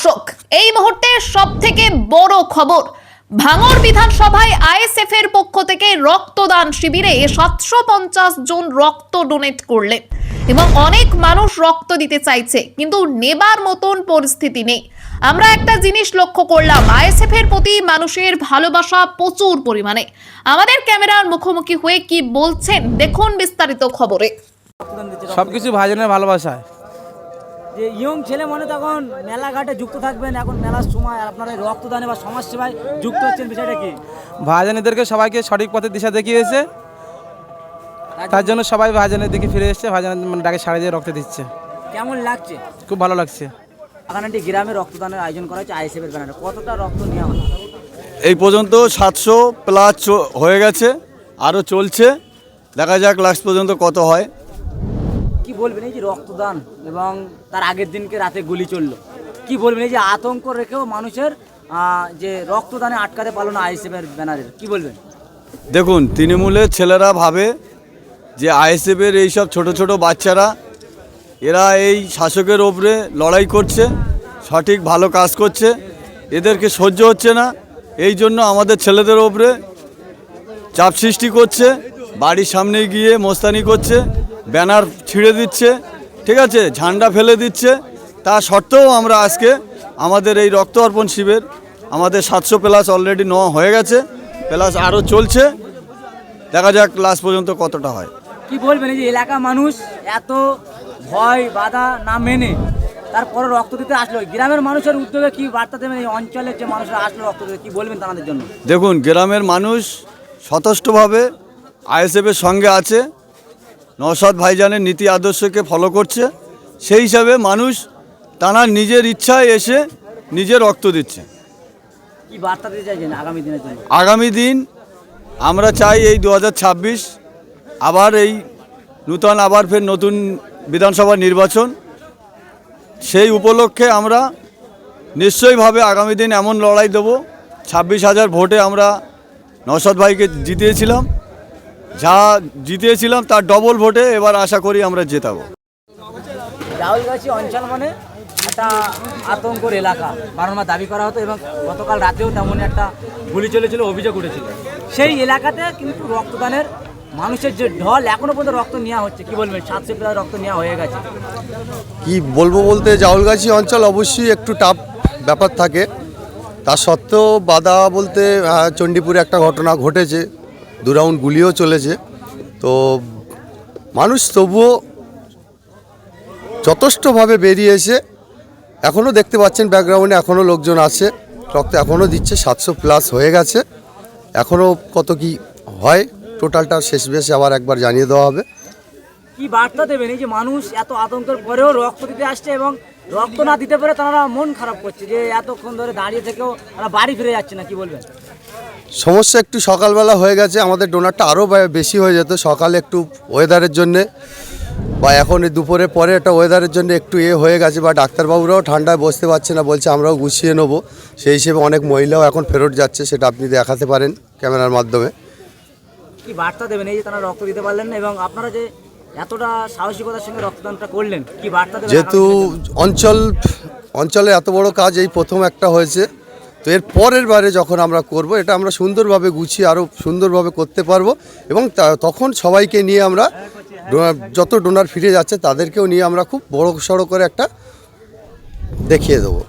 দর্শক, এই মুহূর্তে সবথেকে বড় খবর, ভাঙড় বিধানসভায় আইএসএফ এর পক্ষ থেকে রক্তদান শিবিরে 750 জন রক্ত ডোনেট করলেন এবং অনেক মানুষ রক্ত দিতে চাইছে, কিন্তু নেবার মতন পরিস্থিতি নেই। আমরা একটা জিনিস লক্ষ্য করলাম, আইএসএফ এর প্রতি মানুষের ভালোবাসা প্রচুর পরিমাণে। আমাদের ক্যামেরার মুখোমুখি হয়ে কি বলছেন দেখুন বিস্তারিত খবরে। সবকিছু ভাইজানের ভালোবাসায় যে ইয়ং ছেলে মনে তখন মেলাঘাটে যুক্ত থাকবেন, এখন মেলার সময় আপনারা রক্তদানে বা সমাজসেবায় যুক্ত হচ্ছেন, বিষয়টা কি? ভাইজানেদেরকে সবাইকে সঠিক পথের দিশা দেখিয়েছে, তার জন্য সবাই ভাইজানের দিকে ফিরে এসেছে, ভাইজানের মানে ডাকে সাড়া দিয়ে রক্ত দিচ্ছে। কেমন লাগছে? খুব ভালো লাগছে। বাগানটি গ্রামে রক্তদানের আয়োজন করা হচ্ছে আইএসএফ এর ব্যানারে, কতটা রক্ত নেওয়া হলো? এই পর্যন্ত 700 প্লাস হয়ে গেছে, আরও চলছে, দেখা যাক লাস্ট পর্যন্ত কত হয়। কি বলবেন এই যে রক্তদান এবং তার আগের দিনকে রাতে গুলি চললো, কি বলবেন এই যে আতঙ্ক রেখেও মানুষের যে রক্তদানে আটকাতে পারলো না আইএসএফ এর ব্যানারে, কি বলবেন? দেখুন, তৃণমূলের ছেলেরা ভাবে যে আইএসএফের এইসব ছোট ছোট বাচ্চারা এরা এই শাসকের ওপরে লড়াই করছে, সঠিক ভালো কাজ করছে, এদেরকে সহ্য হচ্ছে না, এই জন্য আমাদের ছেলেদের ওপরে চাপ সৃষ্টি করছে, বাড়ির সামনে গিয়ে মোস্তানি করছে, ব্যানার ছিঁড়ে দিচ্ছে, ঠিক আছে, ঝান্ডা ফেলে দিচ্ছে। তা সত্ত্বেও আমরা আজকে আমাদের এই রক্ত অর্পণ শিবির আমাদের 700 প্লাস অলরেডি নেওয়া হয়ে গেছে, প্লাস আরও চলছে, দেখা যাক লাস্ট পর্যন্ত কতটা হয়। কি বলবেন এই যে এলাকা মানুষ এত ভয় বাধা না মেনে তারপরে রক্ত দিতে আসলো, গ্রামের মানুষের উদ্যোগে কি বার্তা দেবেন এই অঞ্চলের যে মানুষরা আসলো রক্ত দিতে, কি বলবেন তাদের জন্য? দেখুন, গ্রামের মানুষ স্বতঃস্ফূর্তভাবে আইএসএফের সঙ্গে আছে, নওশাদ ভাইজানের নীতি আদর্শকে ফলো করছে, সেই হিসাবে মানুষ তারা নিজের ইচ্ছায় এসে নিজের রক্ত দিচ্ছে। কি বার্তা দিতে চাইছেন আগামী দিনের জন্য? আগামী দিন আমরা চাই এই 2026 আবার এই আবার ফের নতুন বিধানসভা নির্বাচন, সেই উপলক্ষে আমরা নিশ্চয়ইভাবে আগামী দিন এমন লড়াই দেবো। 26,000 ভোটে আমরা নওশাদ ভাইকে জিতিয়েছিলাম, যা জিতিয়েছিলাম তার ডবল ভোটে এবার আশা করি আমরা জেতাবো। রাহুলগাছি অঞ্চল মানে একটা আতঙ্কর এলাকা বারবার দাবি করা হতো এবং গতকাল রাতেও তেমন একটা গুলি চলেছিল, অভিযোগ উঠেছিল। সেই এলাকাতে কিন্তু রক্তদানের মানুষের যে ঢল, এখনো পর্যন্ত রক্ত নেওয়া হচ্ছে, কি বলবেন? 700 প্লাস রক্ত নেওয়া হয়ে গেছে। কি বলবো বলতে, জাউলগাছি অঞ্চল অবশ্যই একটু টাফ ব্যাপার থাকে, তা সত্ত্বেও বাধা বলতে চণ্ডীপুরে একটা ঘটনা ঘটেছে, 2 রাউন্ড গুলিও চলেছে, তো মানুষ তবুও যথেষ্টভাবে বেরিয়ে এসে এখনও দেখতে পাচ্ছেন ব্যাকগ্রাউন্ডে এখনও লোকজন আছে, রক্ত এখনও দিচ্ছে, 700 প্লাস হয়ে গেছে, এখনও কত কি হয় টোটালটা শেষ বেশে আবার একবার জানিয়ে দেওয়া হবে। কি বার্তা দেবেন এই যে মানুষ এত আতঙ্কের পরেও রক্ত দিতে আসছে এবং রক্ত না দিতে পারে তারা মন খারাপ করছে, যে এতক্ষণ ধরে দাঁড়িয়ে থেকেও তারা বাড়ি ফিরে যাচ্ছে না, কি বলবেন? সমস্যা একটু সকালবেলা হয়ে গেছে, আমাদের ডোনারটা আরও বেশি হয়ে যেত, সকালে একটু ওয়েদারের জন্যে বা এখন দুপুরে পরে একটা ওয়েদারের জন্য একটু হয়ে গেছে, বা ডাক্তারবাবুরাও ঠান্ডায় বসতে পারছে না, বলছে আমরাও গুছিয়ে নেবো, সেই হিসেবে অনেক মহিলাও এখন ফেরত যাচ্ছে, সেটা আপনি দেখাতে পারেন ক্যামেরার মাধ্যমে। কি বার্তা দেবেন এই যে তারা রক্ত দিতে পারলেন না এবং আপনারা যে এতটা সাহসিকতার সঙ্গে রক্তদানটা করলেন, কি বার্তা দেবেন? যেহেতু অঞ্চলে এত বড় কাজ এই প্রথম একটা হয়েছে, তো এর পরের বারে যখন আমরা করব এটা আমরা সুন্দরভাবে গুছিয়ে আরও সুন্দরভাবে করতে পারবো, এবং তখন সবাইকে নিয়ে আমরা যত ডোনার ফিরে যাচ্ছে তাদেরকেও নিয়ে আমরা খুব বড় সড়ো করে একটা দেখিয়ে দেবো।